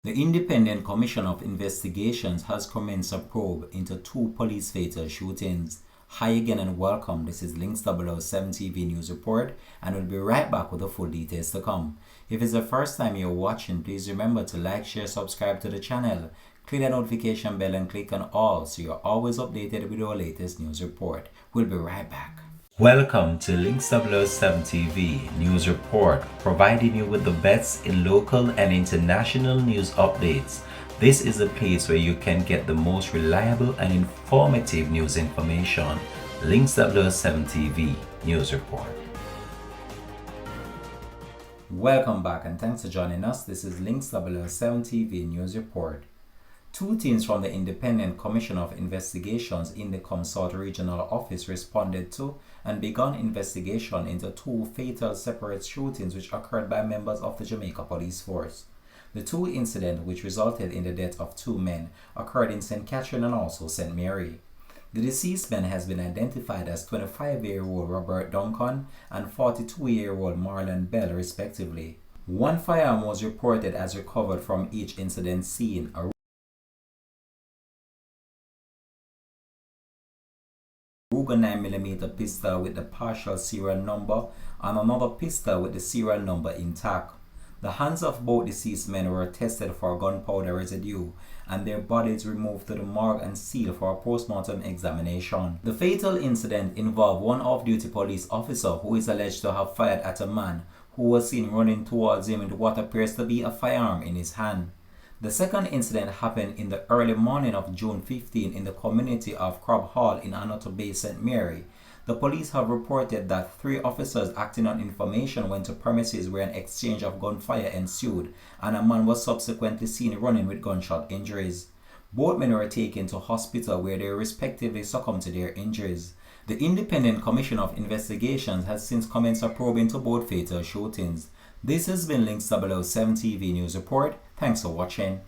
The Independent Commission of Investigations has commenced a probe into two police fatal shootings. Hi again and welcome. This is Links 007 TV News Report, and we'll be right back with the full details to come. If it's the first time you're watching, please remember to like, share, subscribe to the channel. Click the notification bell and click on all so you're always updated with our latest news report. We'll be right back. Welcome to Links 007 TV News Report, providing you with the best in local and international news updates. This is a place where you can get the most reliable and informative news information. Links 007 TV News Report. Welcome back and thanks for joining us. This is Links 007 TV News Report. Two teams from the Independent Commission of Investigations in the South Regional Office responded to and began investigation into two fatal separate shootings which occurred by members of the Jamaica Police Force. The two incidents, which resulted in the death of two men, occurred in St. Catherine and also St. Mary. The deceased man has been identified as 25-year-old Robert Duncan and 42-year-old Marlon Bell, respectively. One firearm was reported as recovered from each incident scene. A Ruger 9mm pistol with the partial serial number and another pistol with the serial number intact. The hands of both deceased men were tested for gunpowder residue and their bodies removed to the morgue and sealed for a postmortem examination. The fatal incident involved one off-duty police officer who is alleged to have fired at a man who was seen running towards him with what appears to be a firearm in his hand. The second incident happened in the early morning of June 15 in the community of Crab Hall in Anoto Bay, St. Mary. The police have reported that three officers acting on information went to premises where an exchange of gunfire ensued, and a man was subsequently seen running with gunshot injuries. Both men were taken to hospital where they respectively succumbed to their injuries. The Independent Commission of Investigations has since commenced a probe into both fatal shootings. This has been Links 007 TV News Report. Thanks for watching.